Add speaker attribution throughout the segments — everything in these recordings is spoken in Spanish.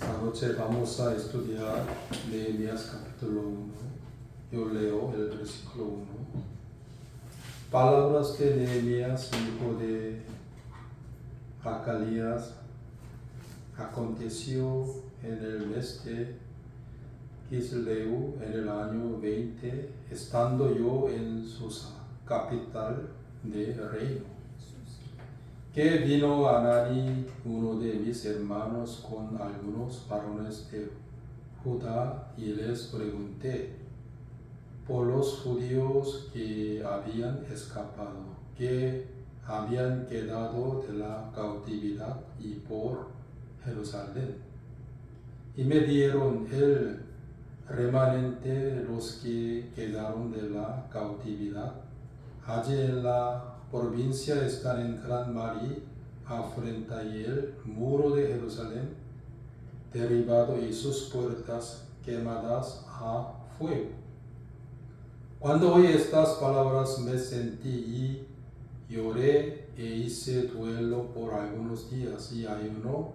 Speaker 1: Esta noche vamos a estudiar Nehemías capítulo 1. Yo leo el versículo 1. Palabras de Nehemías, hijo de Hacalías. Aconteció en el mes de Kisleu, en el año 20, estando yo en Susa, capital del reino, que vino Anani, uno de mis hermanos, con algunos varones de Judá, y les pregunté por los judíos que habían escapado, que habían quedado de la cautividad, y por Jerusalén. Y me dieron el remanente, los que quedaron de la cautividad. Allí en la provincia están en gran mar y afrenta, y el muro de Jerusalén derribado y sus puertas quemadas a fuego. Cuando oí estas palabras me sentí y lloré e hice duelo por algunos días, y ayuno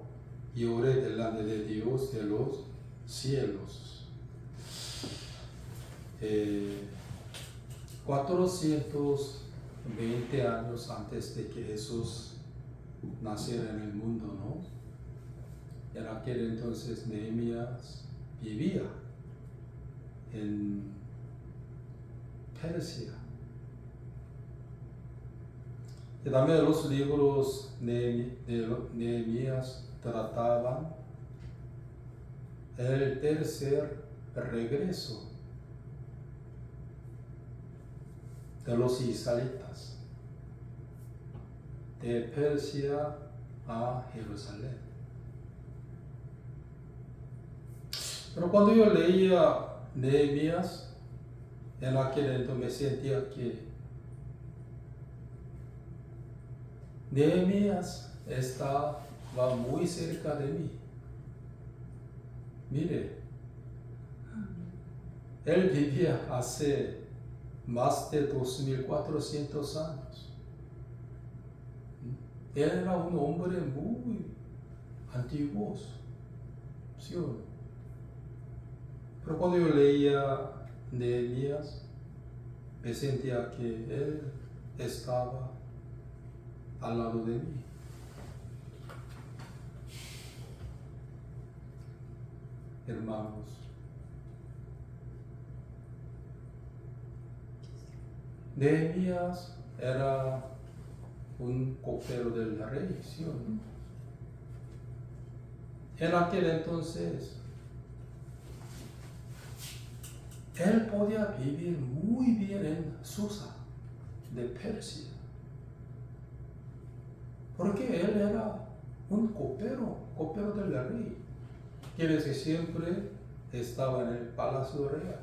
Speaker 1: y oré delante de Dios de los cielos. 420 años antes de que Jesús naciera en el mundo, ¿no? En aquel entonces Nehemías vivía en Persia. Y también los libros de Nehemías trataban el tercer regreso de los israelitas de Persia a Jerusalén. Pero cuando yo leía Nehemías, en aquel entonces me sentía que Nehemías estaba muy cerca de mí. Mire, él vivía hace más de 2400 años. Él era un hombre muy antiguo, ¿sí o no? Pero cuando yo leía Nehemías, me sentía que él estaba al lado de mí. Hermanos, Nehemías era un copero del rey, ¿sí o no? En aquel entonces, él podía vivir muy bien en Susa de Persia, porque él era un copero del rey. Quiere decir, siempre estaba en el palacio real.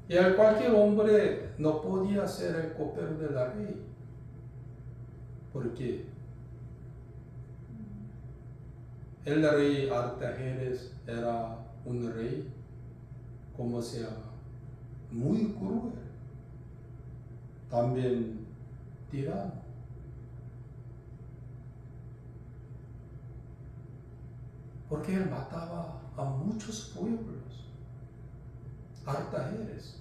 Speaker 1: Y cualquier hombre no podía ser el copero del rey. ¿Por qué? El rey Artajerjes era un rey, como se llama, muy cruel, también tirano. Porque él mataba a muchos pueblos. Artajerjes.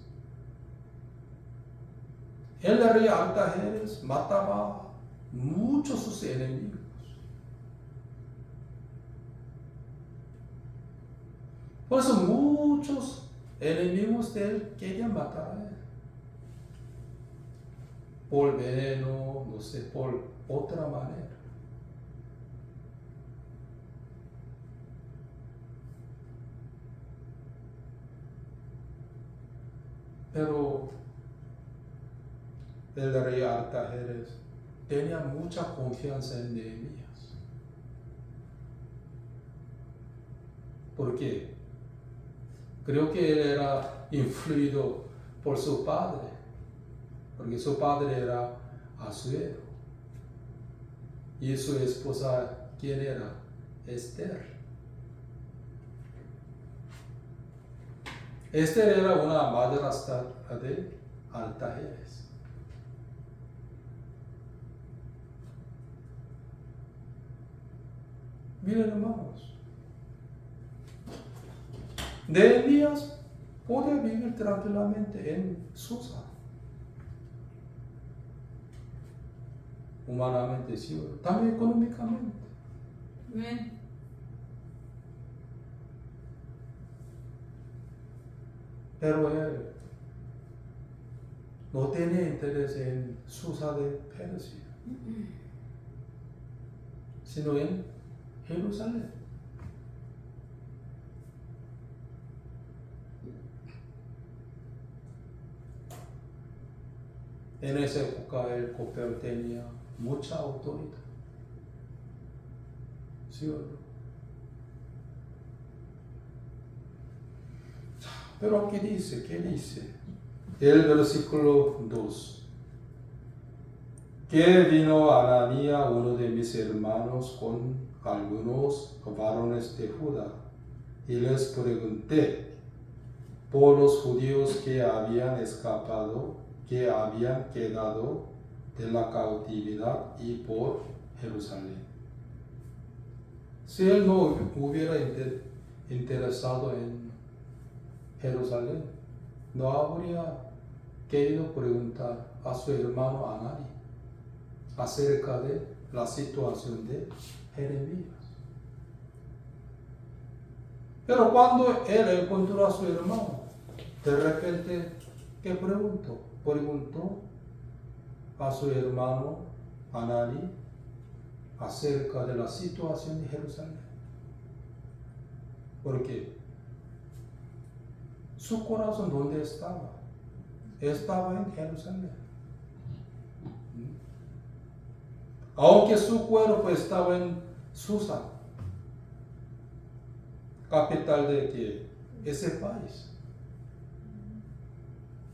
Speaker 1: El rey Artajerjes mataba a muchos de sus enemigos. Por eso muchos enemigos de él querían matar a él. Por veneno, no sé, por otra manera. Pero el rey Artajerjes tenía mucha confianza en Nehemías. ¿Por qué? Creo que él era influido por su padre, porque su padre era Asuero. Y su esposa, ¿quién era? Esther. Esther era una madrastra de Artajerjes. Miren, hermanos, Nehemías podía vivir tranquilamente en Susa. Humanamente, sí, también económicamente.
Speaker 2: Amén.
Speaker 1: Pero él no tenía interés en Susa de Persia, sino en Jerusalén. En esa época el copero tenía mucha autoridad. ¿Sí o no? Pero ¿qué dice? ¿Qué dice? El versículo 2. Que vino Ananía, uno de mis hermanos, con algunos varones de Judá, y les pregunté por los judíos que habían escapado, que habían quedado de la cautividad, y por Jerusalén. Si él no hubiera interesado en Jerusalén, no habría querido preguntar a su hermano Anani acerca de la situación de Jeremías. Pero cuando él encontró a su hermano, de repente, ¿qué preguntó? Preguntó a su hermano Anani acerca de la situación de Jerusalén. Porque su corazón, ¿dónde estaba? Estaba en Jerusalén. Aunque su cuerpo estaba en Susa, capital de ese país.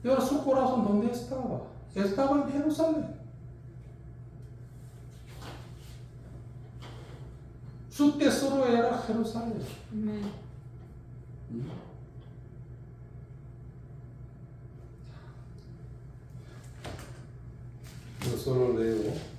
Speaker 1: Pero su corazón, ¿dónde estaba? Estaba en Jerusalén. Su tesoro era Jerusalén.
Speaker 2: Amén.
Speaker 1: Yo solo leo.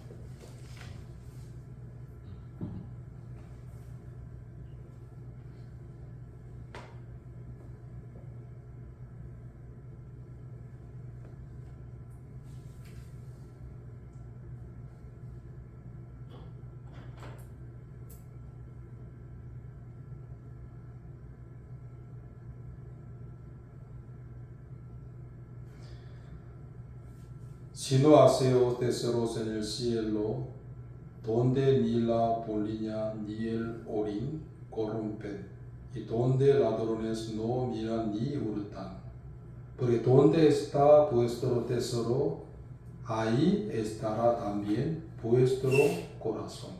Speaker 1: Si no haceo tesoros en el cielo, donde ni la polilla ni el orín corrompen, y donde ladrones no miran ni hurtan. Porque donde está vuestro tesoro, ahí estará también vuestro corazón.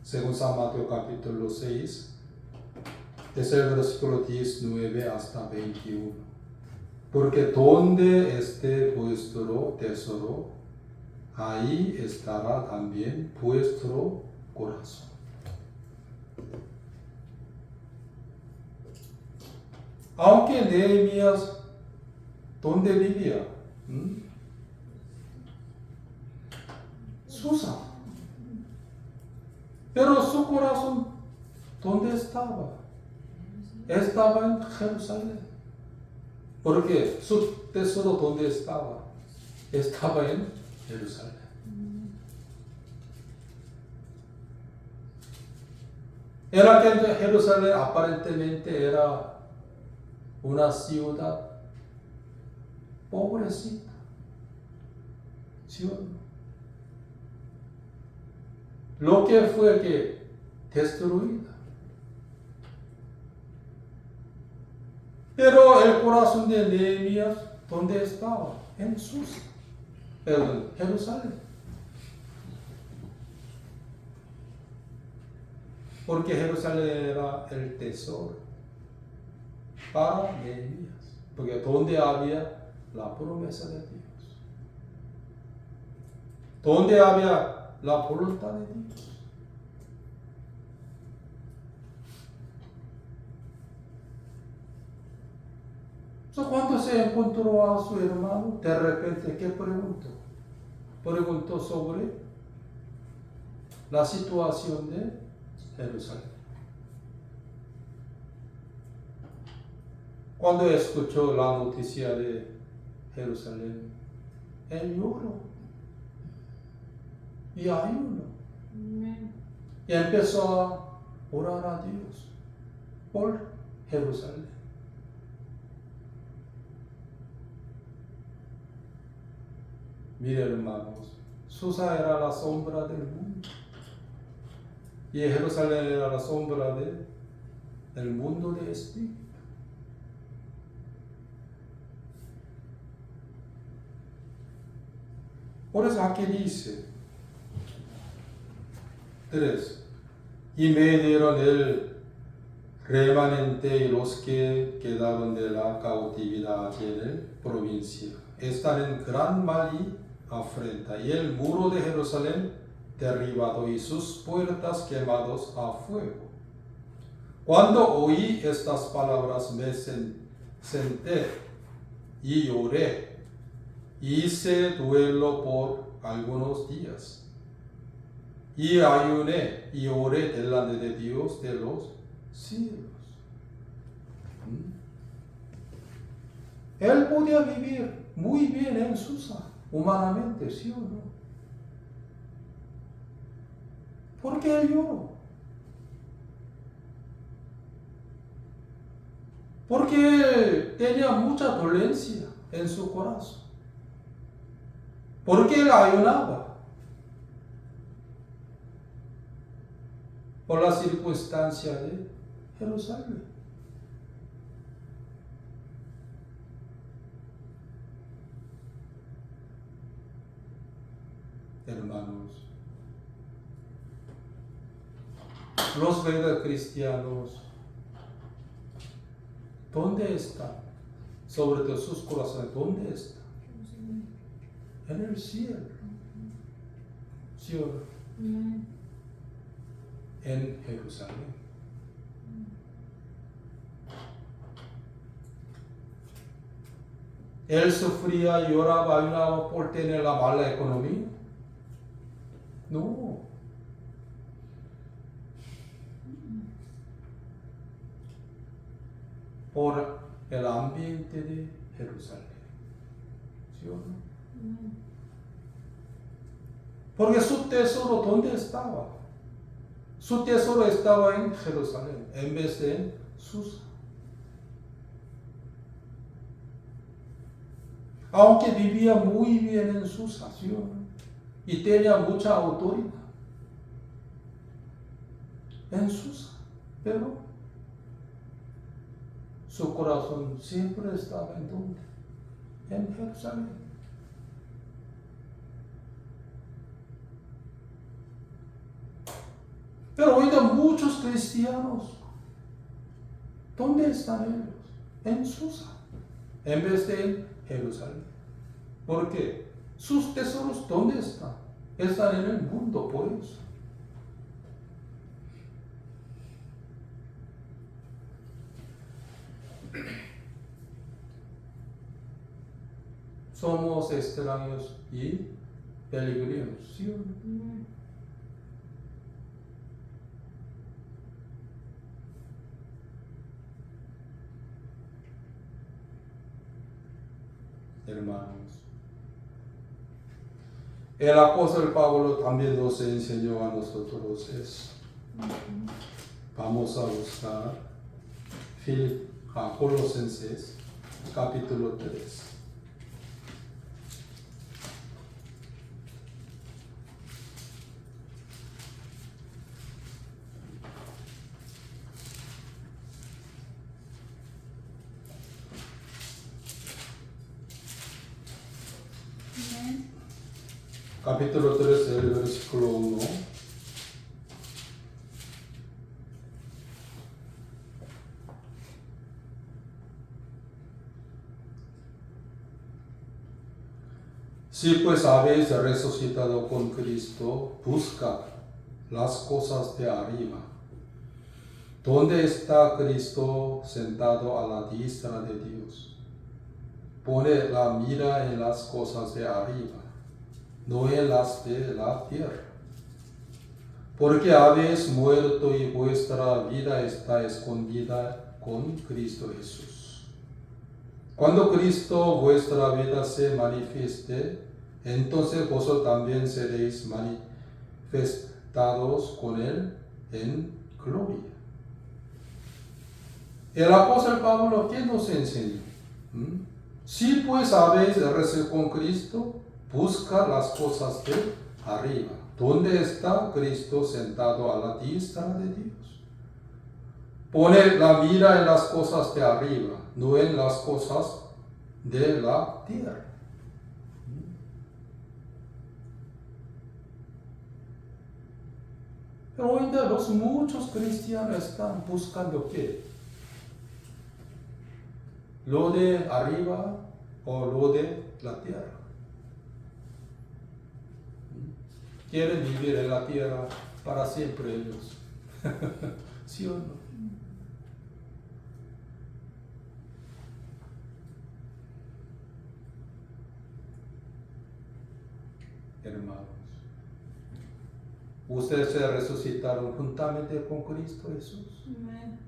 Speaker 1: Según San Mateo capítulo 6, es el versículo 19 hasta 21. Porque donde esté vuestro tesoro, ahí estará también vuestro corazón. Aunque Nehemías, ¿dónde vivía? Susa. Pero su corazón, ¿dónde estaba? Estaba en Jerusalén. Porque su tesoro, ¿dónde estaba? Estaba en Jerusalén. Era que Jerusalén aparentemente era una ciudad pobrecita. ¿Sí o no? Lo que fue que destruida. Pero el corazón de Nehemías, ¿dónde estaba? En Susa, en Jerusalén. Porque Jerusalén era el tesoro para Nehemías. Porque donde había la promesa de Dios. Donde había la voluntad de Dios. Cuando se encontró a su hermano, de repente, ¿qué preguntó? Preguntó sobre la situación de Jerusalén. Cuando escuchó la noticia de Jerusalén, él lloró y ayunó. Y empezó a orar a Dios por Jerusalén. Mire, hermanos, Susa era la sombra del mundo y Jerusalén era la sombra del mundo de espíritu. Por eso aquí dice 3. Y me dieron el remanente y los que quedaron de la cautividad en la provincia. Están en gran mal y afrenta, y el muro de Jerusalén derribado y sus puertas quemados a fuego. Cuando oí estas palabras me senté y lloré. Hice duelo por algunos días y ayuné y oré delante de Dios de los cielos. Él podía vivir muy bien en Susa, humanamente, ¿sí o no? ¿Por qué él lloró? Porque él tenía mucha dolencia en su corazón. Porque él ayunaba por la circunstancia de Jerusalén. Hermanos, los verdaderos cristianos, ¿dónde están? Sobre todo sus corazones, ¿dónde están? En el cielo. ¿Sí o no? En Jerusalén. Él sufría, lloraba, ayunaba por tener la mala economía. No. Por el ambiente de Jerusalén. ¿Sí o no? Porque su tesoro, ¿dónde estaba? Su tesoro estaba en Jerusalén, en vez de en Susa. Aunque vivía muy bien en Susa, ¿sí o no? Y tenía mucha autoridad en Susa, pero su corazón siempre estaba en ¿dónde? En Jerusalén. Pero hoy día muchos cristianos, ¿dónde están ellos? En Susa, en vez de en Jerusalén. ¿Por qué? Sus tesoros, ¿dónde están? Están en el mundo, por eso. Somos extraños y peregrinos, ¿sí o no? Hermanos, el apóstol Pablo también nos enseñó a nosotros eso. Vamos a buscar Colosenses capítulo 3. Capítulo 3, el versículo 1. Si pues habéis resucitado con Cristo, buscad las cosas de arriba, donde está Cristo sentado a la diestra de Dios. Poned la mira en las cosas de arriba, no en las de la tierra, porque habéis muerto y vuestra vida está escondida con Cristo Jesús. Cuando Cristo vuestra vida se manifieste, entonces vosotros también seréis manifestados con Él en gloria. El apóstol Pablo, ¿qué nos enseña? Si pues habéis recibido con Cristo, busca las cosas de arriba, donde está Cristo sentado a la diestra de Dios. Pone la mira en las cosas de arriba, no en las cosas de la tierra. Pero hoy en día los muchos cristianos están buscando ¿qué? Lo de arriba o lo de la tierra. Quieren vivir en la tierra para siempre ellos. ¿Sí o no? Hermanos, ustedes se resucitaron juntamente con Cristo Jesús.
Speaker 2: Amén.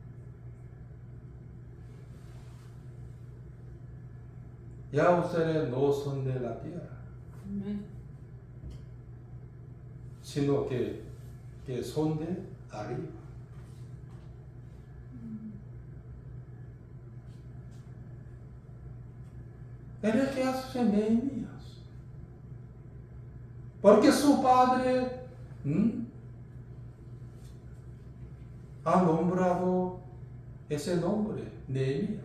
Speaker 1: Ya ustedes no son de la tierra,
Speaker 2: Amén.
Speaker 1: sino que son de arriba. Era el que hace Nehemías. Porque su padre ha nombrado ese nombre, Nehemías.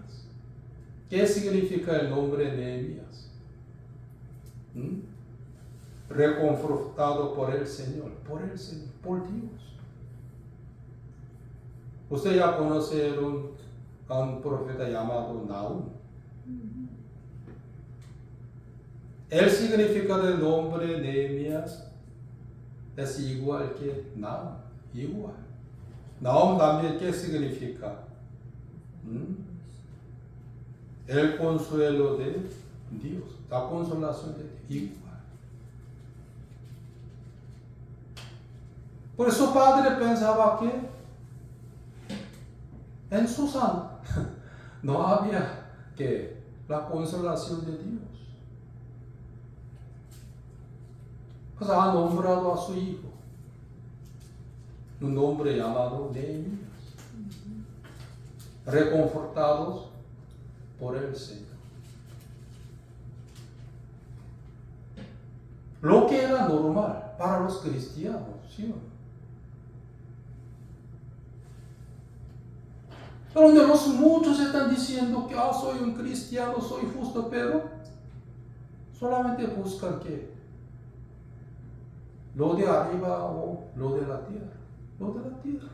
Speaker 1: ¿Qué significa el nombre Nehemías? Reconfortado por el Señor, por Dios. Usted ya conoce a un profeta llamado Nahum. El significado del nombre Nehemías es igual que Nahum, igual. Nahum también, ¿qué significa? El consuelo de Dios, la consolación de Dios, igual. Por eso su padre pensaba que en Susán no había que la consolación de Dios. Pues ha nombrado a su hijo un nombre llamado Nehemías, reconfortados por el Señor. Lo que era normal para los cristianos, ¿sí o no? Donde los muchos están diciendo que soy un cristiano, soy justo, pero solamente buscan que lo de arriba o lo de la tierra. Lo de la tierra.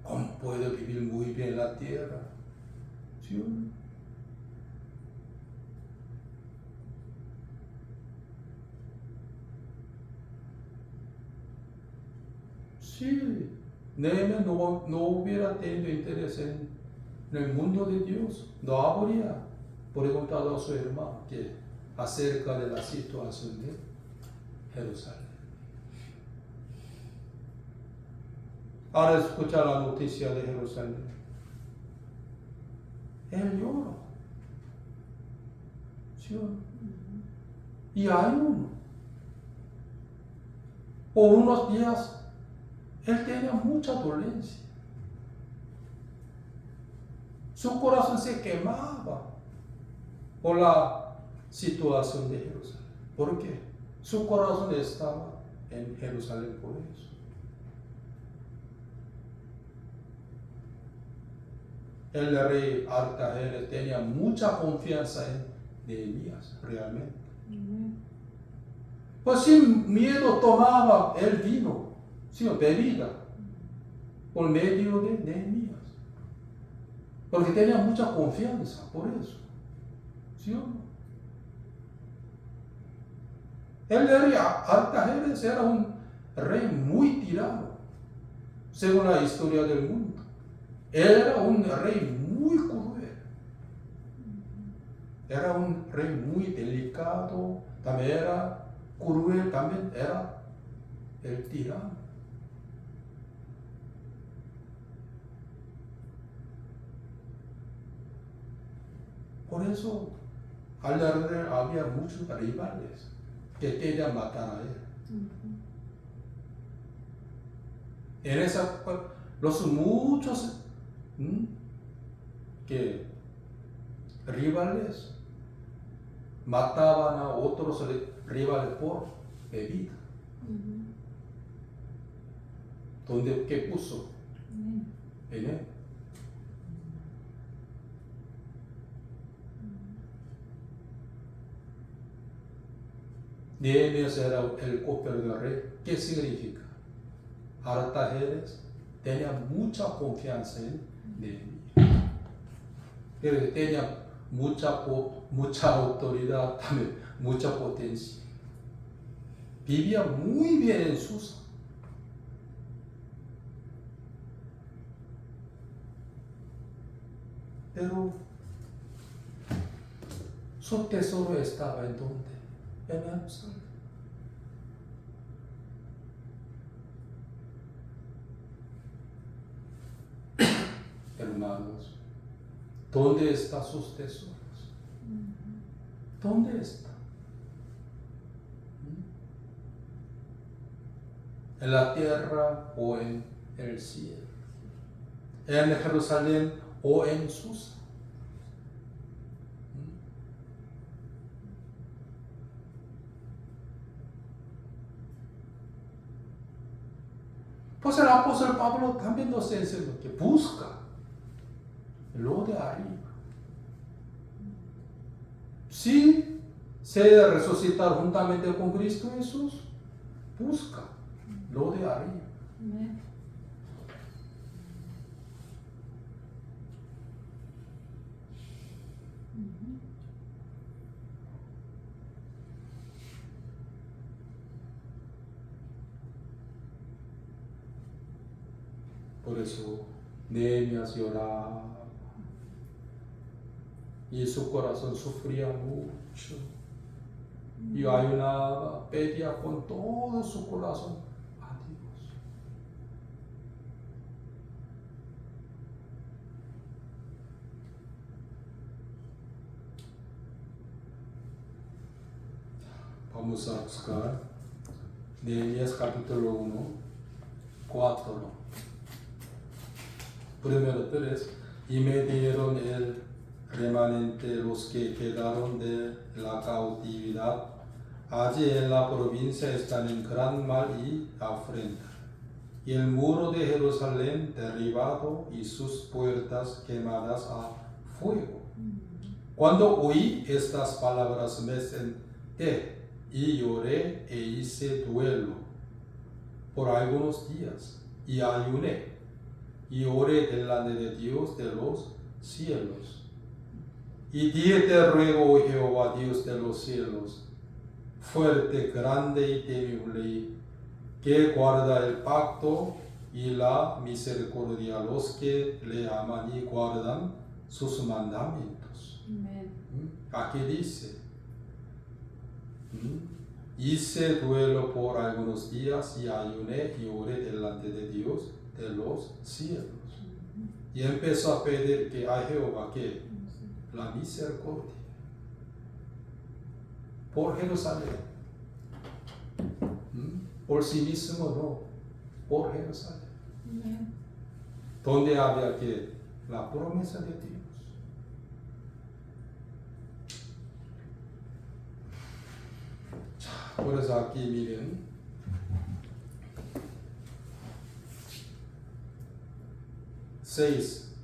Speaker 1: ¿Cómo puedo vivir muy bien en la tierra? ¿Sí o no? Sí. Nehemías no hubiera tenido interés en el mundo de Dios, no habría preguntado a su hermano acerca de la situación de Jerusalén. Al escuchar la noticia de Jerusalén, él lloró. ¿Sí o no? Y hay uno. Por unos días él tenía mucha dolencia. Su corazón se quemaba por la situación de Jerusalén. ¿Por qué? Su corazón estaba en Jerusalén por eso. El rey Artajerjes tenía mucha confianza en Nehemías, realmente. Pues sin miedo tomaba el vino, ¿sí? Bebida, por medio de Nehemías. Porque tenía mucha confianza por eso. ¿Sí o no? El rey Artajerjes era un rey muy tirano, según la historia del mundo. Era un rey muy cruel. Era un rey muy delicado, también era cruel, también era el tirano. Por eso alrededor había muchos rivales que querían matar a él. En esa época, los muchos que rivales mataban a otros rivales por bebida. ¿Dónde qué puso? En él. Nehemías era el copero del rey. ¿Qué significa? Artajerjes tenía mucha confianza en Nehemías. Pero tenía mucha autoridad, también mucha potencia. Vivía muy bien en Susa. Pero su tesoro estaba en donde? En Jerusalén. Hermanos, ¿dónde están sus tesoros? ¿Dónde está? ¿En la tierra o en el cielo? ¿En Jerusalén o en Susa? Pues el apóstol Pablo también nos enseña que busca lo de arriba. Si se resucitar juntamente con Cristo Jesús, busca lo de arriba. Por eso Nehemías lloraba y su corazón sufría mucho y ayunaba, pedía con todo su corazón a Dios. Vamos a buscar Nehemías capítulo 1, 4. Primero 3. Y me dieron el remanente los que quedaron de la cautividad. Allí en la provincia están en gran mal y afrenta. Y el muro de Jerusalén derribado y sus puertas quemadas a fuego. Cuando oí estas palabras me senté y lloré e hice duelo por algunos días y ayuné y oré delante de Dios de los cielos. Y dije: te ruego, oh Jehová, Dios de los cielos, fuerte, grande y temible, que guarda el pacto y la misericordia a los que le aman y guardan sus mandamientos.
Speaker 2: Amén.
Speaker 1: Aquí dice: hice duelo por algunos días y ayuné y oré delante de Dios de los cielos. Y empezó a pedir que a Jehová que la misericordia por Jerusalén, por sí mismo no, por Jerusalén, donde había que la promesa de Dios. Por eso aquí miren,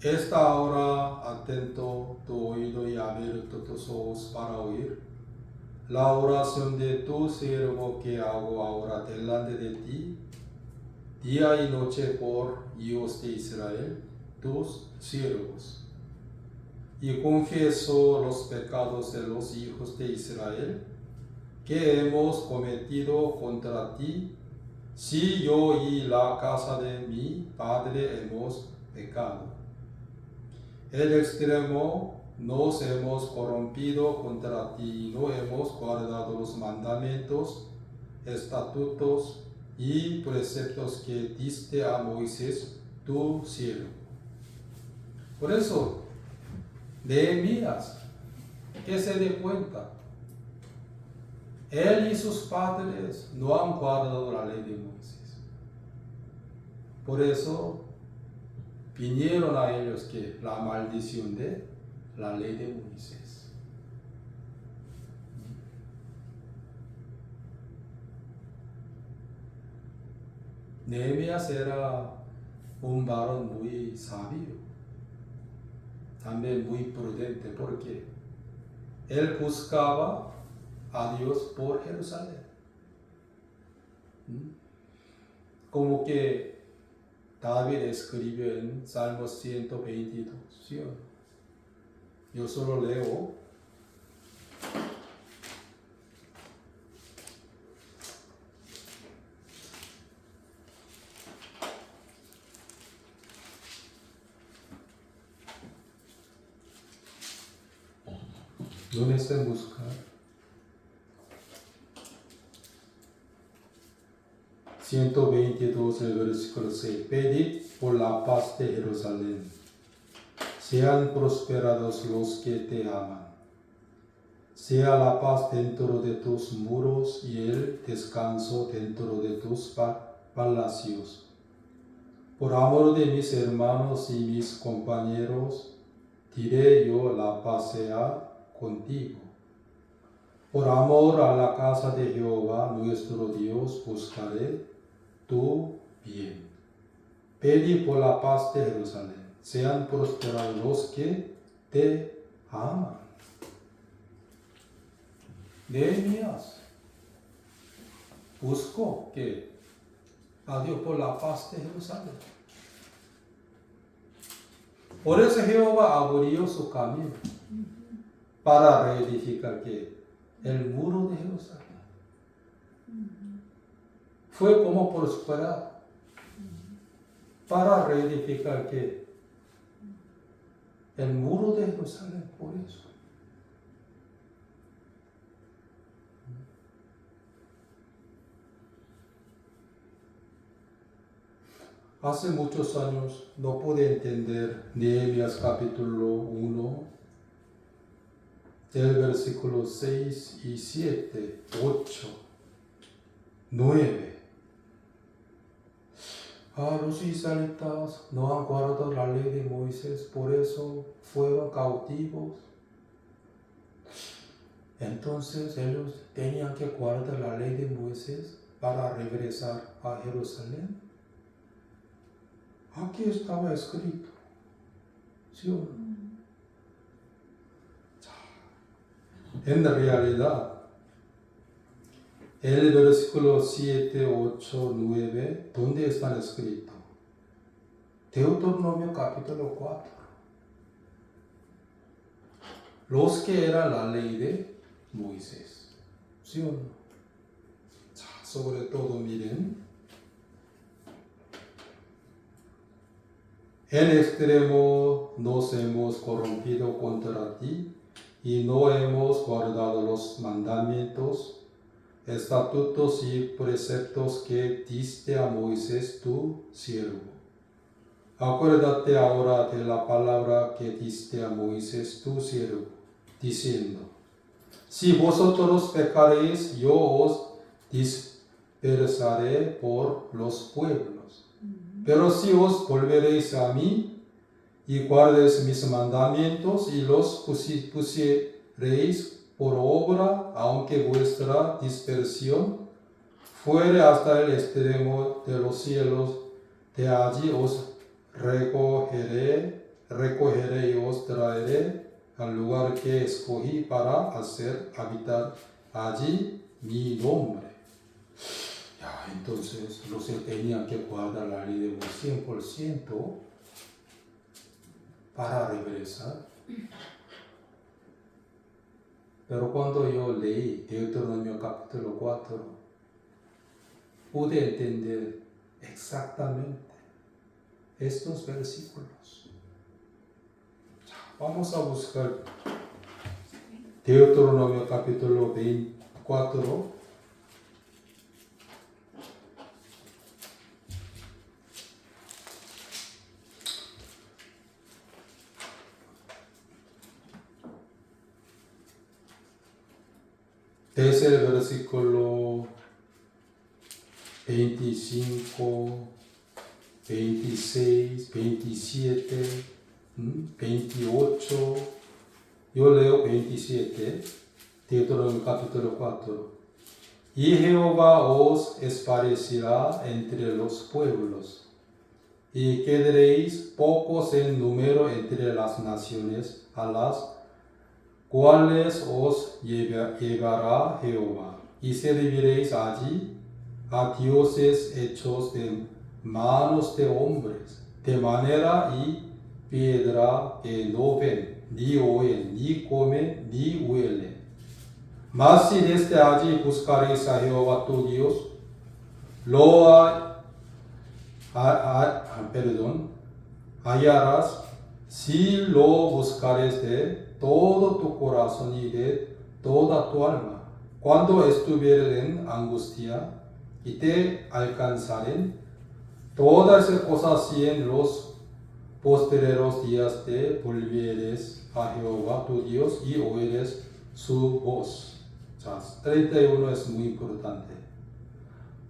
Speaker 1: está ahora atento tu oído y abierto tus ojos para oír la oración de tu siervo que hago ahora delante de ti, día y noche por hijos de Israel, tus siervos. Y confieso los pecados de los hijos de Israel que hemos cometido contra ti, si yo y la casa de mi padre hemos pecado. En extremo nos hemos corrompido contra ti y no hemos guardado los mandamientos, estatutos y preceptos que diste a Moisés, tu siervo. Por eso, Nehemías, que se dé cuenta, él y sus padres no han guardado la ley de Moisés. Por eso, vinieron a ellos que la maldición de la ley de Moisés. Nehemías era un varón muy sabio, también muy prudente, porque él buscaba a Dios por Jerusalén. Como que David escribió en Salmo 122. ¿Sí o no? Yo solo leo. No necesitan buscar. 122, el versículo 6. Pedid por la paz de Jerusalén. Sean prosperados los que te aman. Sea la paz dentro de tus muros y el descanso dentro de tus palacios. Por amor de mis hermanos y mis compañeros, diré yo la paz sea contigo. Por amor a la casa de Jehová, nuestro Dios, buscaré tu bien. Pedí por la paz de Jerusalén. Sean prosperados los que te aman. Nehemías buscó que a Dios por la paz de Jerusalén. Por eso Jehová abrió su camino para reedificar que el muro de Jerusalén. Fue como prosperar para reedificar que el muro de Jerusalén, por eso. Hace muchos años no pude entender Nehemías capítulo 1, del versículo 6 y 7, 8, 9. Los israelitas no han guardado la ley de Moisés, por eso fueron cautivos. Entonces ellos tenían que guardar la ley de Moisés para regresar a Jerusalén. Aquí estaba escrito. ¿Sí o no? En realidad, el versículo 7, 8, 9, ¿dónde están escritos? Deuteronomio capítulo 4. Los que eran la ley de Moisés. ¿Sí o no? Sobre todo miren. En extremo nos hemos corrompido contra ti y no hemos guardado los mandamientos, estatutos y preceptos que diste a Moisés tu siervo. Acuérdate ahora de la palabra que diste a Moisés tu siervo, diciendo: si vosotros pecaréis, yo os dispersaré por los pueblos. Pero si os volveréis a mí y guardéis mis mandamientos y los pusiereis por obra, aunque vuestra dispersión fuere hasta el extremo de los cielos, de allí os recogeré y os traeré al lugar que escogí para hacer habitar allí mi nombre. Entonces los que tenían que guardar la ley de Moisés 100% para regresar. Pero cuando yo leí Deuteronomio capítulo 4, pude entender exactamente estos versículos. Vamos a buscar Deuteronomio capítulo 24. es el versículo 25, 26, 27, 28. Yo leo 27, Deuteronomio capítulo 4. Y Jehová os esparcirá entre los pueblos, y quedaréis pocos en número entre las naciones, a las cuales os llevará Jehová, y serviréis allí a dioses hechos de manos de hombres, de manera y piedra que no ven, ni oyen, ni comen, ni huelen. Mas si desde allí buscaréis a Jehová tu Dios, hallarás, si lo buscares de todo tu corazón y de toda tu alma. Cuando estuvieres en angustia y te alcanzaren todas esas cosas, y en los postreros días te volvieres a Jehová tu Dios y oyeres su voz. 31 es muy importante.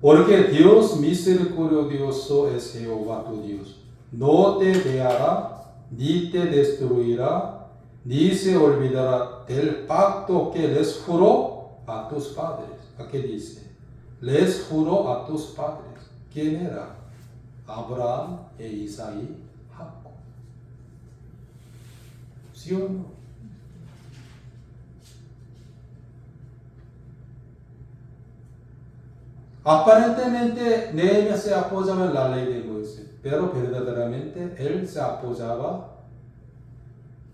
Speaker 1: Porque Dios misericordioso es Jehová tu Dios. No te dejará, ni te destruirá, ni se olvidará del pacto que les juró a tus padres. Aquí dice, les juró a tus padres. ¿Quién era? Abraham e Isaac y Jacob. ¿Sí o no? Aparentemente Nehemías se apoyaba en la ley de Moisés, pero verdaderamente él se apoyaba,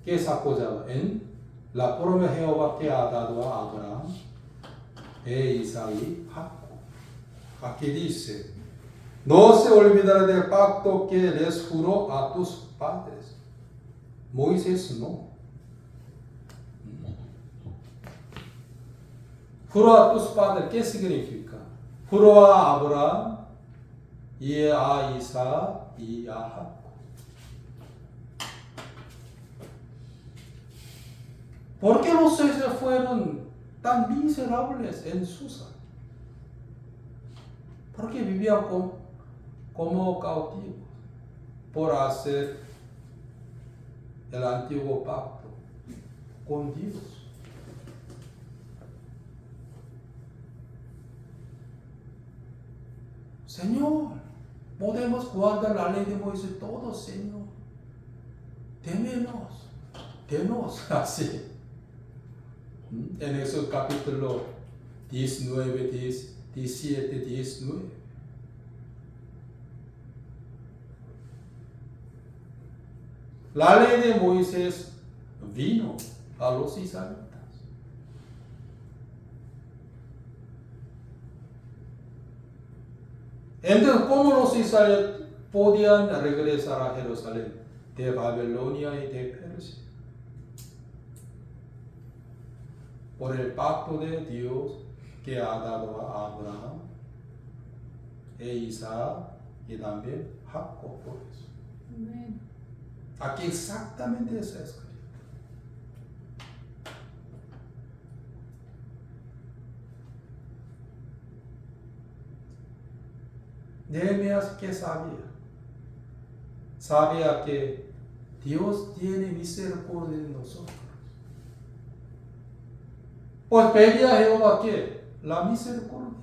Speaker 1: ¿qué se apoyaba? En la promesa de Jehová que ha dado a Abraham, Isaac y Jacob. Aquí dice, no se olvidará del pacto que les juró a tus padres. Moisés no. Juró a tus padres, ¿qué significa? Juró a Abraham y a Isaac y a Jacob. ¿Por qué los seis fueron tan miserables en Susa? Porque vivían como cautivos por hacer el antiguo pacto con Dios. Señor, podemos guardar la ley de Moisés todos, Señor. Denos así. En Éxodo capítulo 19, 17, 19. La ley de Moisés vino a los israelitas. Entonces, ¿cómo los israelitas podían regresar a Jerusalén? De Babilonia y de Persia. Por el pacto de Dios que ha dado a Abraham, e Isaac y también Jacob, por eso. Amén. Aquí exactamente eso es escrito. Nehemías, ¿qué sabía? Sabía que Dios tiene misericordia de nosotros. Pues pedía a Jehová ¿qué? La misericordia.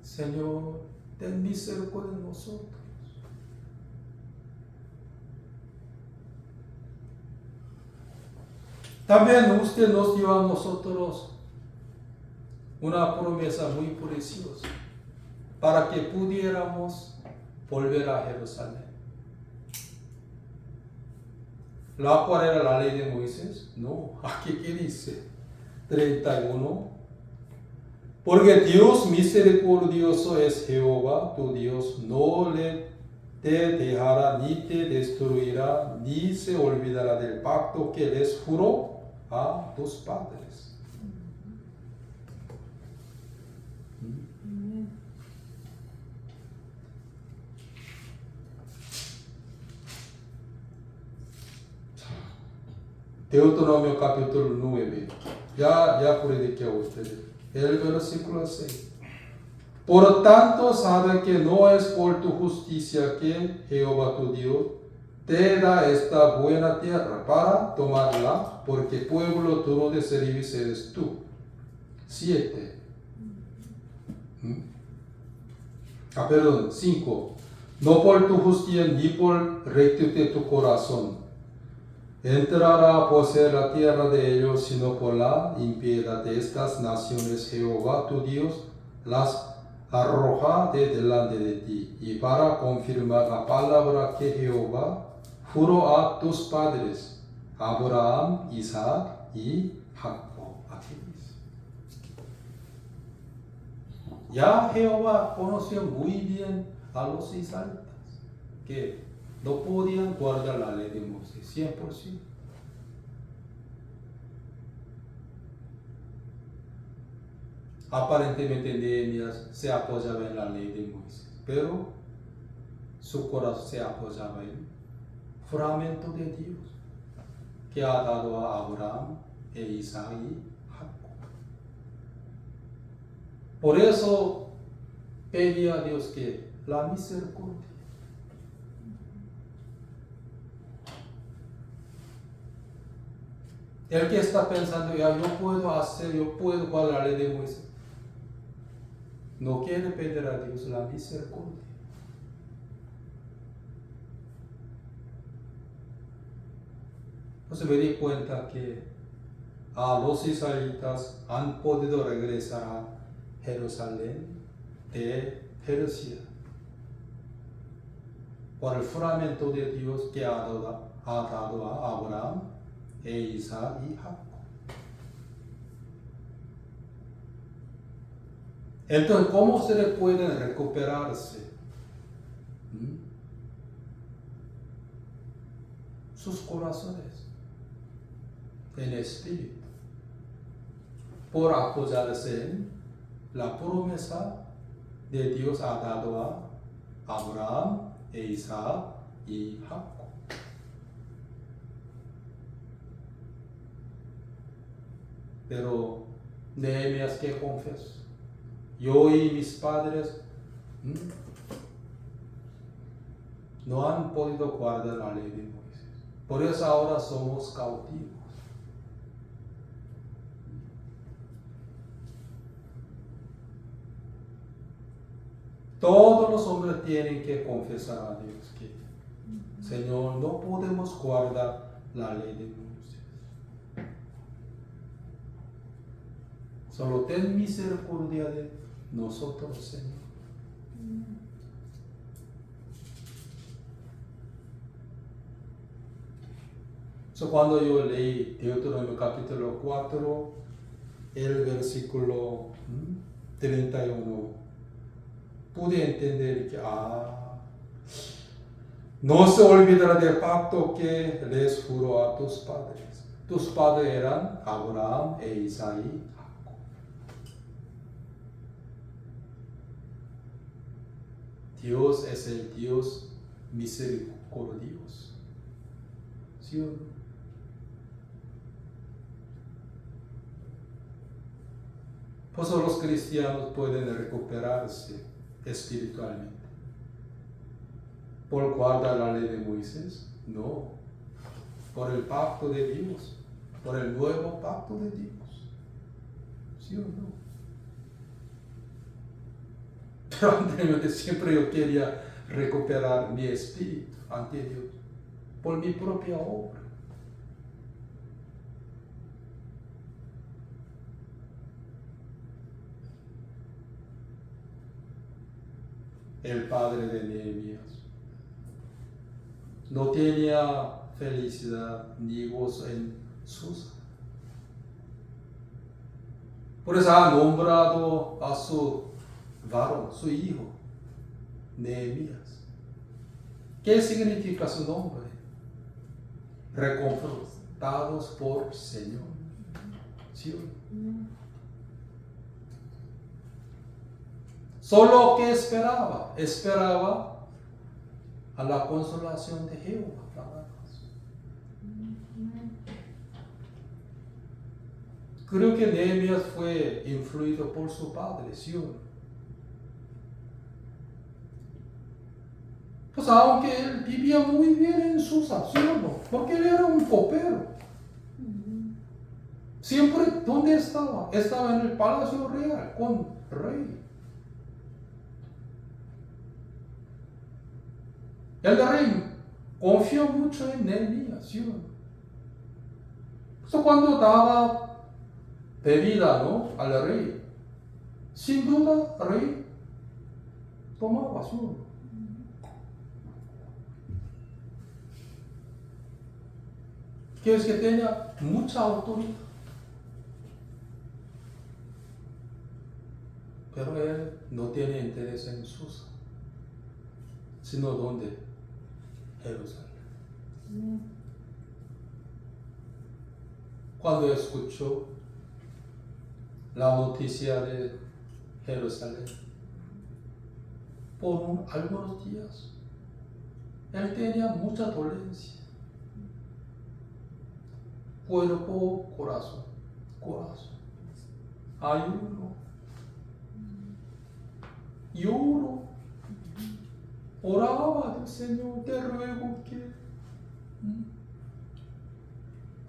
Speaker 1: Señor, ten misericordia de nosotros. También usted nos dio a nosotros una promesa muy preciosa para que pudiéramos volver a Jerusalén. ¿La cual era la ley de Moisés? No, aquí ¿qué dice? 31. Porque Dios misericordioso es Jehová, tu Dios, no te dejará ni te destruirá, ni se olvidará del pacto que les juró a tus padres. Deuteronomio capítulo 9. Ya prediqué a ustedes. El versículo 6. Por tanto, sabe que no es por tu justicia que Jehová tu Dios te da esta buena tierra para tomarla, porque pueblo duro de servir eres tú. 7. 5. No por tu justicia ni por rectitud de tu corazón entrará a poseer la tierra de ellos, sino por la impiedad de estas naciones Jehová tu Dios las arroja de delante de ti, y para confirmar la palabra que Jehová juró a tus padres, Abraham, Isaac y Jacob. Aquí dice. Ya Jehová conoció muy bien a los israelitas, que no podían guardar la ley de Moisés 100%. Aparentemente Nehemías se apoyaba en la ley de Moisés, pero su corazón se apoyaba en el juramento de Dios que ha dado a Abraham, e Isaac y Jacob. Por eso pedía a Dios que la misericordia. El que está pensando, ya yo puedo guardar la ley de Moisés, no quiere pedir a Dios la misericordia. Entonces me di cuenta que los israelitas han podido regresar a Jerusalén de Persia por el juramento de Dios que ha dado a Abraham, e Isaac y Jacob. Entonces, ¿cómo se le pueden recuperarse sus corazones en espíritu? Por apoyarse en la promesa de Dios ha dado a Abraham, e Isaac y Jacob. Pero Nehemías que confesó, yo y mis padres no han podido guardar la ley de Moisés. Por eso ahora somos cautivos. Todos los hombres tienen que confesar a Dios que, Señor, no podemos guardar la ley de Moisés. Solo ten misericordia de nosotros, Señor. Cuando yo leí Deuteronomio capítulo 4, el versículo 31, pude entender que no se olvidará del pacto que les juró a tus padres. Tus padres eran Abraham, e Isaac y Jacob. Dios es el Dios misericordioso. ¿Sí o no? Pues los cristianos pueden recuperarse espiritualmente. ¿Por guardar la ley de Moisés? No. Por el pacto de Dios. Por el nuevo pacto de Dios. ¿Sí o no? Pero anteriormente siempre yo quería recuperar mi espíritu ante Dios. Por mi propia obra. El padre de Nehemías no tenía felicidad ni gozo en Susa. Por eso ha nombrado a su varón, su hijo, Nehemías. ¿Qué significa su nombre? Reconfortados por Señor. ¿Sí? Solo que esperaba a la consolación de Jehová. Creo que Nehemías fue influido por su padre, ¿sí o no? Pues aunque él vivía muy bien en Susa, ¿sí o no? Porque él era un copero. Siempre, ¿dónde estaba? Estaba en el palacio real con el rey. El rey confió mucho en Nehemías, ¿sí o no? Entonces cuando daba bebida, ¿no?, al rey, sin duda el rey tomaba, ¿sí o no? Que es que tenía mucha autoridad. Pero él no tiene interés en Susa, sino donde, Jerusalén. Cuando escuchó la noticia de Jerusalén, por algunos días, él tenía mucha dolencia. Cuerpo, corazón, ayuno, lloro, oraba al Señor, te ruego que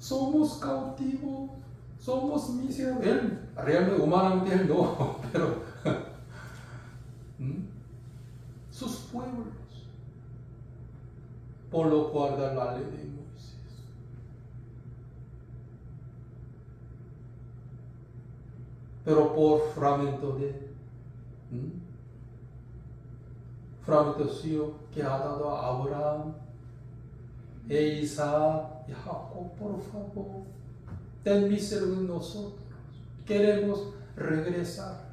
Speaker 1: somos cautivos, somos miserables. Él, realmente, humanamente, él no, pero sus pueblos, por lo cual da la ley de Moisés. Pero por fragmentación que ha dado a Abraham, e Isaac y Jacob, por favor, ten misericordia de nosotros. Queremos regresar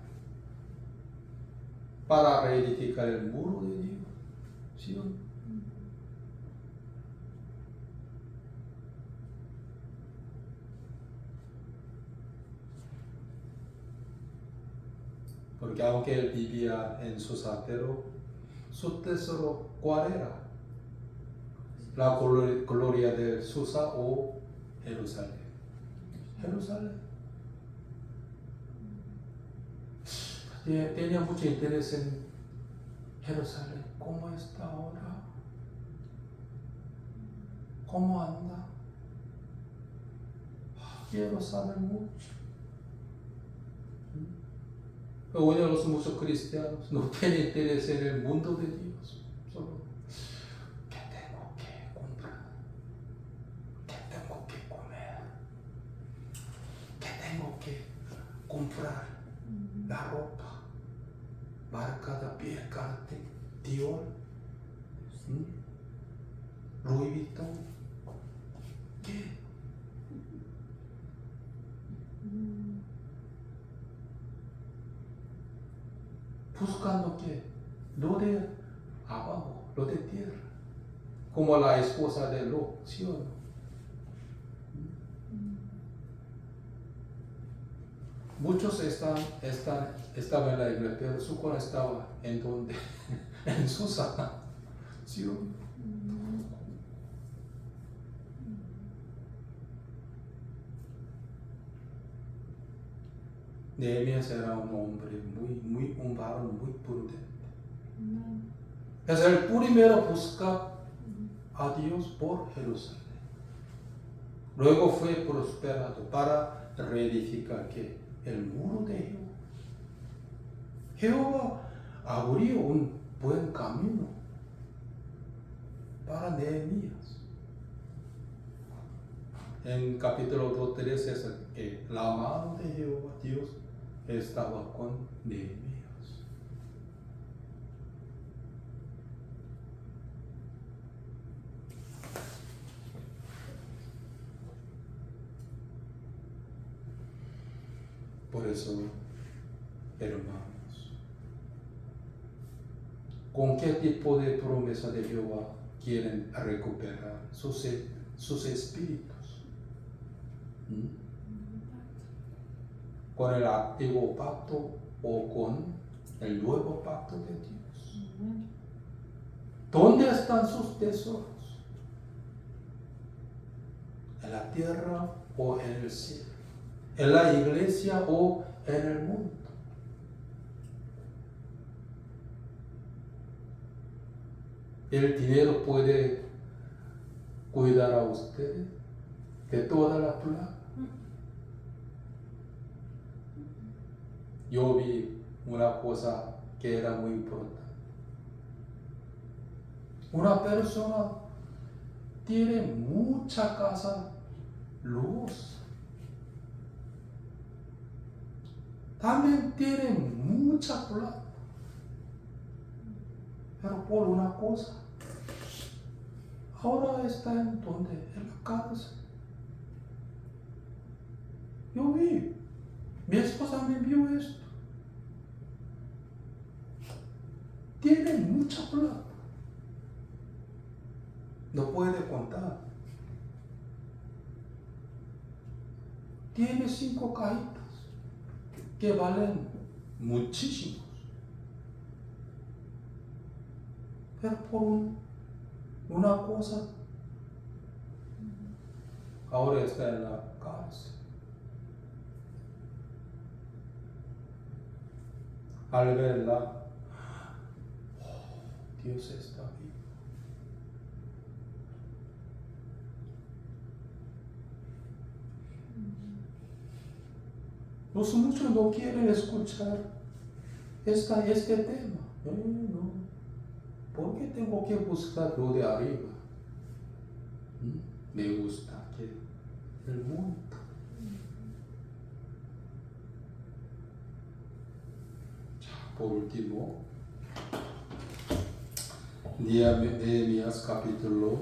Speaker 1: para reedificar el muro de Dios. ¿Sí o no? Porque aunque él vivía en Susa, pero su tesoro, ¿cuál era? La gloria de Susa o Jerusalén. Jerusalén. Tenía mucho interés en Jerusalén. ¿Cómo está ahora? ¿Cómo anda? Quiero saber mucho. Pero hoy los muchos cristianos no tienen interés en el mundo de Dios. Solo, ¿qué tengo que comprar? ¿Qué tengo que comer? ¿Qué tengo que comprar? La ropa, marca de piel, Cartier, Dior, Louis Vuitton. ¿Qué? Buscando qué? Lo de abajo, lo de tierra, como la esposa de Lot, ¿sí o no? Muchos estaban en la iglesia, pero su corazón estaba en donde, en Susa, ¿sí o no? Nehemías era un hombre un varón muy prudente. Es el primero busca a Dios por Jerusalén. Luego fue prosperado para reedificar ¿qué? El muro de Jehová. Jehová abrió un buen camino para Nehemías. En capítulo 2:3 es que la mano de Jehová, Dios, estaba con Nehemías. Por eso, hermanos, ¿con qué tipo de promesa de Jehová quieren recuperar sus espíritus? ¿Con el antiguo pacto o con el nuevo pacto de Dios? ¿Dónde están sus tesoros? ¿En la tierra o en el cielo? en la iglesia o en el mundo. El dinero puede cuidar a usted de toda la plaga. Yo vi una cosa que era muy importante. Una persona tiene mucha casa, luz. También tiene mucha plata. Pero por una cosa, ahora está en donde, en la cárcel. Yo vi, mi esposa me envió esto. Tiene mucha plata. No puede contar. Tiene 5 cajitas que valen muchísimos. Pero por una cosa, ahora está en la cárcel. Al verla, Dios está vivo. Los muchos no quieren escuchar este tema. No. ¿Por qué tengo que buscar lo de arriba? Me gusta que el mundo. Por último, Nehemías capítulo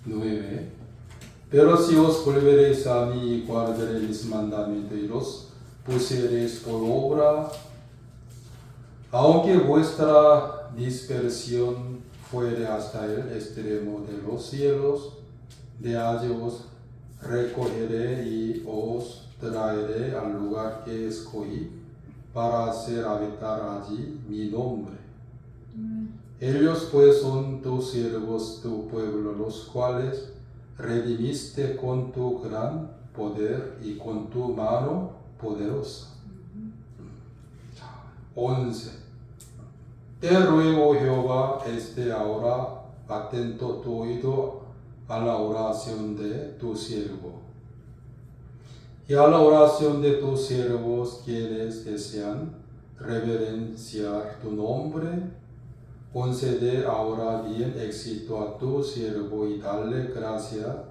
Speaker 1: 9. Pero si os volveréis a mí y guardaréis mis mandamientos y los pusiereis por obra, aunque vuestra dispersión fuere hasta el extremo de los cielos, de allí os recogeré y os traeré al lugar que escogí para hacer habitar allí mi nombre. Ellos pues son tus siervos, tu pueblo, los cuales redimiste con tu gran poder y con tu mano poderosa. 11. Te ruego, Jehová, esté ahora atento tu oído a la oración de tu siervo y a la oración de tus siervos quienes desean reverenciar tu nombre. Concede ahora bien éxito a tu siervo y dale gracia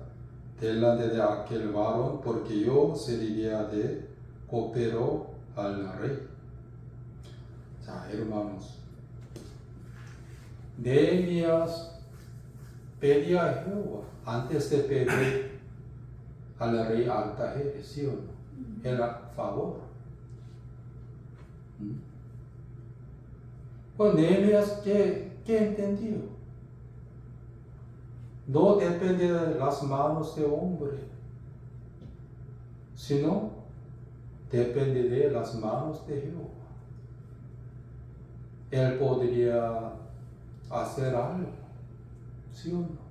Speaker 1: delante de aquel varón, porque yo serviría de copero al rey. 자, hermanos, Nehemías pedía a Jehová antes de pedir al rey Artajerjes, ¿sí o no? El favor. Pues Nehemías, ¿qué entendió? No depende de las manos de hombre, sino depende de las manos de Jehová. Él podría hacer algo, ¿sí o no?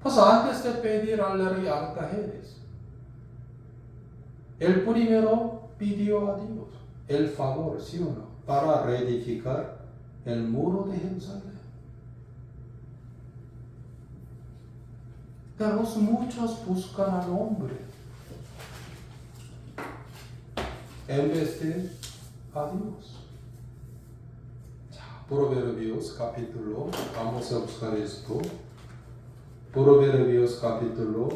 Speaker 1: Pues antes de pedir al rey Artajerjes, él primero pidió a Dios el favor, ¿sí o no?, para reedificar el muro de Jerusalén. Pero los muchos buscan al hombre en vez de a Dios. Proverbios capítulo, vamos a buscar esto. Proverbios capítulo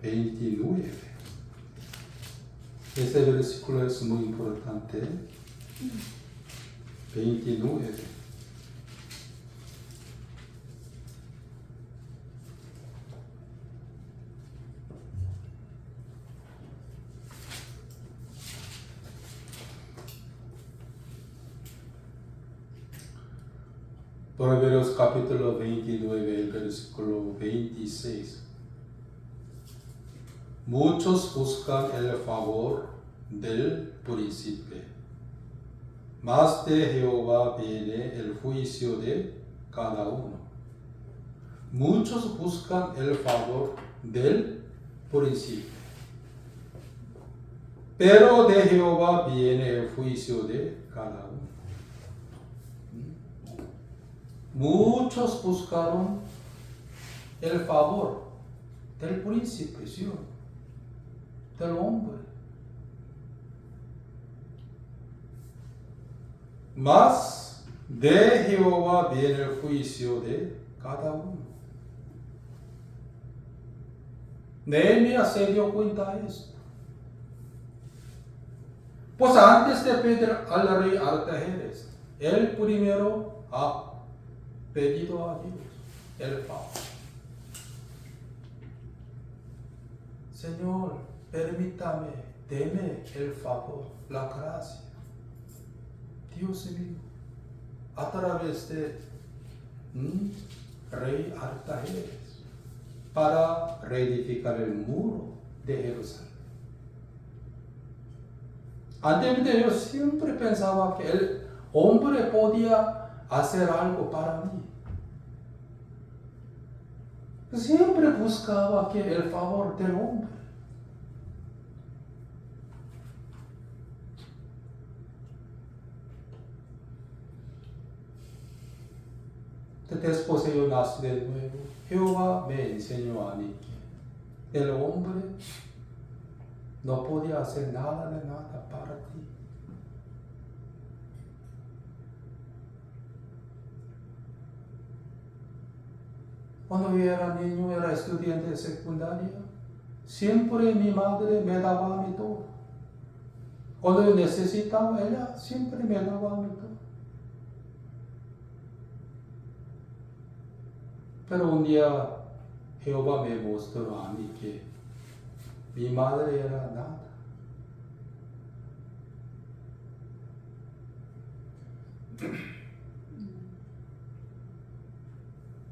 Speaker 1: 29. Este versículo es muy importante. 29. Proverbios capítulo 29, el versículo 26. Muchos buscan el favor del príncipe, mas de Jehová viene el juicio de cada uno. Muchos buscan el favor del príncipe, pero de Jehová viene el juicio de cada uno. Muchos buscaron el favor del príncipe, ¿sí? Del hombre. Mas de Jehová viene el juicio de cada uno. Nehemías se dio cuenta de esto. Pues antes de pedir al rey Artajerjes, él primero ha pedido a Dios el favor. Señor, permítame, deme el favor, la gracia. Dios mío, a través de rey Artajerjes, para reedificar el muro de Jerusalén. Antes yo siempre pensaba que el hombre podía hacer algo para mí. Siempre buscaba que el favor del hombre. Después yo nací de nuevo. Jehová me enseñó a mí que el hombre no podía hacer nada de nada para ti. Cuando yo era niño, era estudiante de secundaria, siempre mi madre me daba a mí todo. Cuando yo necesitaba, ella siempre me daba a mí todo. Pero un día Jehová me mostró a mí que mi madre era nada.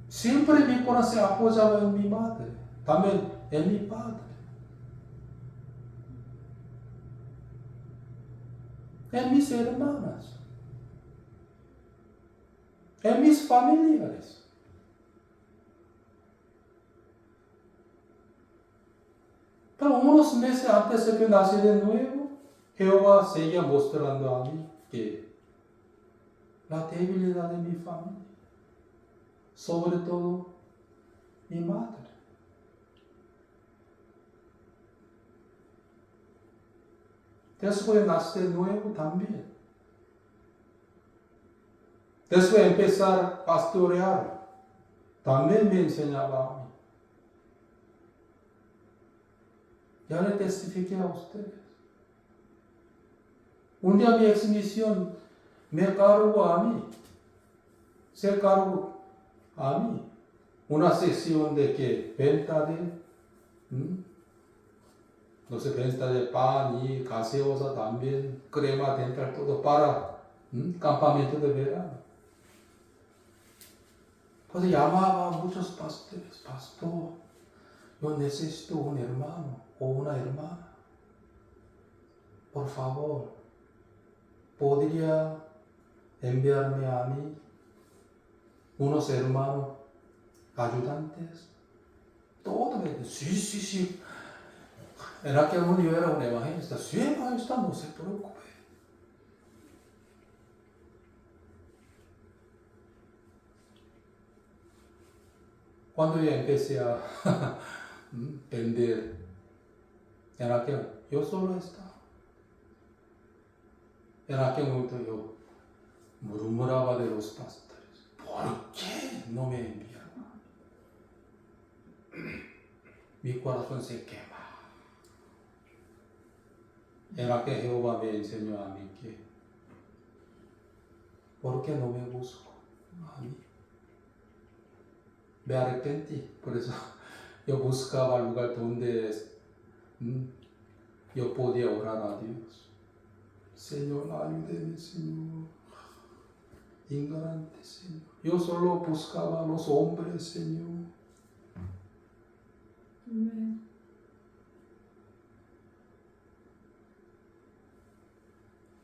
Speaker 1: Siempre mi corazón se apoyaba en mi madre, también en mi padre, en mis hermanas, en mis familiares. Pero unos meses antes de que nací de nuevo, Jehová seguía mostrando a mí que la debilidad de mi familia, sobre todo mi madre. Después nací de nuevo también. Después empezar a pastorear, también me enseñaba a mí. Ya le testifiqué a ustedes. Un día mi exmisión me cargó a mí. Se cargó a mí. Una sesión de que venta de, no sé, venta de pan y gaseosa también, crema dental, todo para campamento de verano. Pues llamaba a muchos pastores, pastor, yo necesito un hermano o una hermana. Por favor, ¿podría enviarme a mí unos hermanos ayudantes? Todo me dice, sí. En aquel momento yo era un evangelista. Sí, evangelista, no se preocupe. Cuando yo empecé a vender, en aquel, yo solo estaba. En aquel momento yo murmuraba de los pastores. ¿Por qué no me envían? Mi corazón se quema. Era que Jehová me enseñó a mí que ¿por qué no me busco a mí? Me arrepentí, por eso yo buscaba el lugar donde yo podía orar a Dios. Señor, ayúdeme, Señor. Ignorante, Señor. Yo solo buscaba a los hombres, Señor.
Speaker 2: Amén.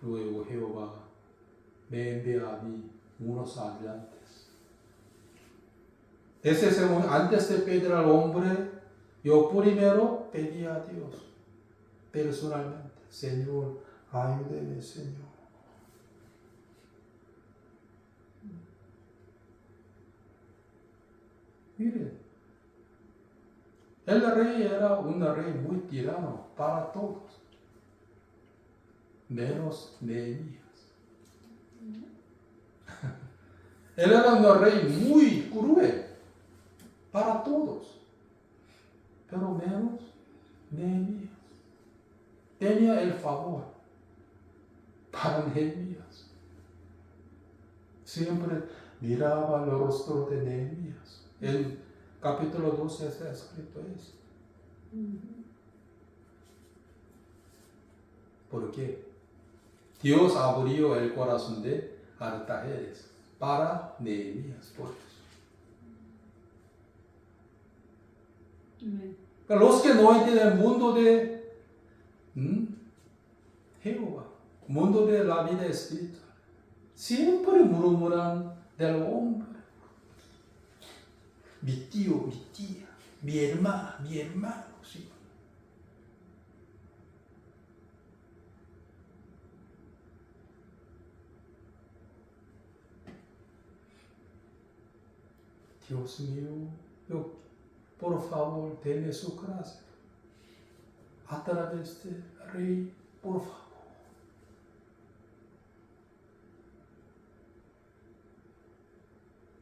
Speaker 1: Luego Jehová me envía a mí unos ayudantes. Ese segundo, antes de pedir al hombre, yo primero pedí a Dios, personalmente. Señor, ayúdeme, Señor. Mire, el rey era un rey muy tirano para todos, menos Nehemías. Él era un rey muy cruel para todos, pero menos Nehemías. Tenía el favor para Nehemías. Siempre miraba el rostro de Nehemías. En capítulo 12 está escrito eso. ¿Por qué? Dios abrió el corazón de Artajerjes para Nehemías, por eso. Los que no entienden el mundo de Jehová, mundo de la vida espiritual, siempre murmuran del hombre. Mi tío, mi tía, mi hermano, sí. Dios mío, por favor, denme su gracia. A través del rey, por favor.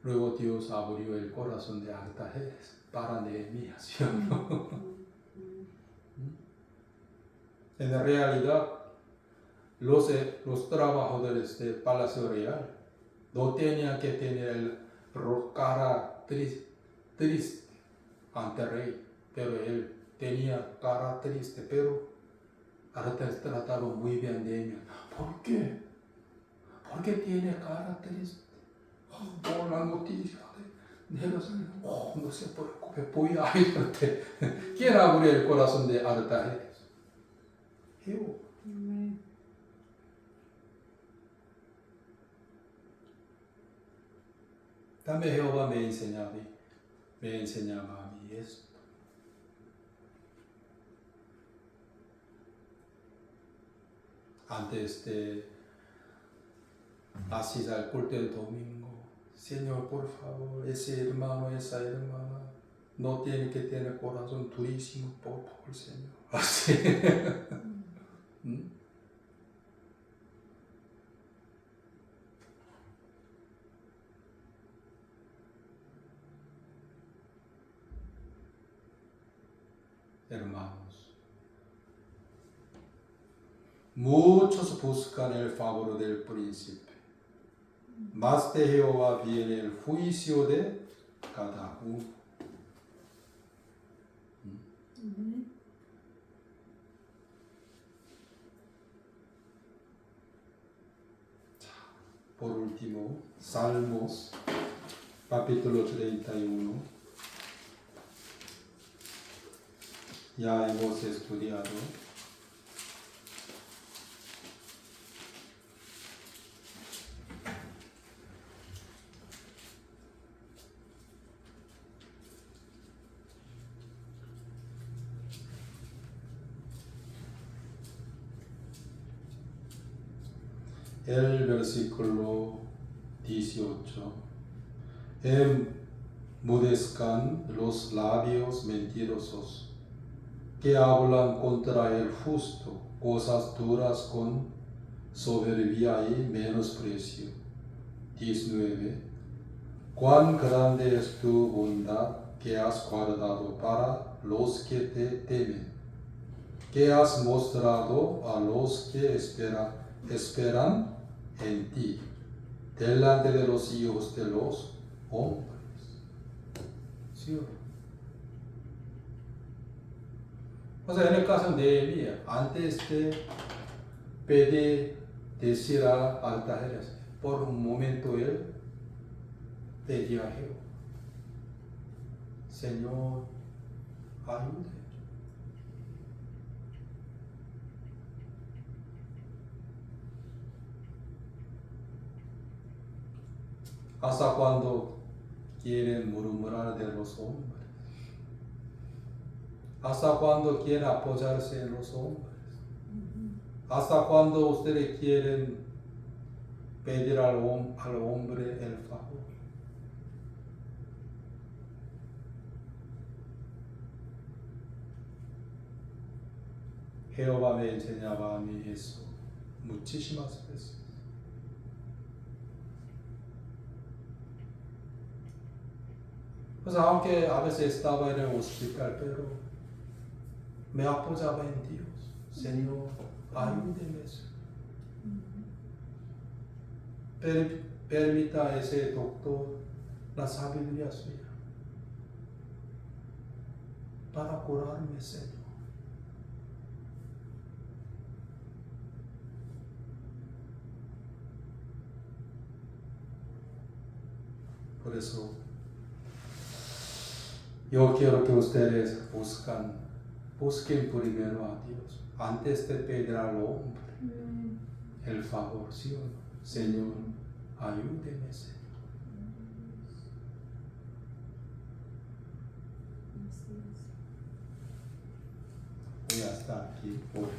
Speaker 1: Luego Dios abrió el corazón de Artajerjes para Nehemías, ¿sí o no? En realidad, los trabajadores del Palacio Real no tenían que tener el cara triste ante el rey, pero él tenía cara triste, pero Artajerjes trataron muy bien de ella. ¿Por qué? ¿Por qué tiene cara triste? Por la noticia de Jerusalén. No se preocupe, voy a ayudarte. ¿Quién abrió el corazón de Artajerjes? Jehová. También Jehová me enseñaba a mí esto. Antes de asistir al culto del domingo, Señor, por favor, ese hermano, esa hermana, no tiene que tener corazón durísimo, por favor, Señor. Así. Hermanos, muchos buscan el favor del príncipe, mas de Jehová viene el juicio de cada uno. Por último, Salmos, capítulo 31. Ya hemos estudiado. El versículo 18. Enmudezcan los labios mentirosos que hablan contra el justo, cosas duras con soberbia y menosprecio. 19. Cuán grande es tu bondad que has guardado para los que te temen, que has mostrado a los que esperan en ti, delante de los hijos de los hombres. ¿Sí o no? O sea, en el caso de Nehemías, antes de decir a Artajerjes, por un momento él pedía a Jehová, Señor, ayúdame. Hasta cuando quieren murmurar de los hombres? ¿Hasta cuándo quieren apoyarse en los hombres? ¿Hasta cuándo ustedes quieren pedir al hombre el favor? Jehová me enseñaba a mí eso muchísimas veces. Pues aunque a veces estaba en el hospital, pero me apoyaba en Dios. Señor, ayúdeme. Permita a ese doctor la sabiduría suya para curarme, Señor. Por eso yo quiero que ustedes busquen primero a Dios antes de pedir al hombre el favor, ¿sí o no? Señor, ayúdeme, Señor. Voy a estar aquí por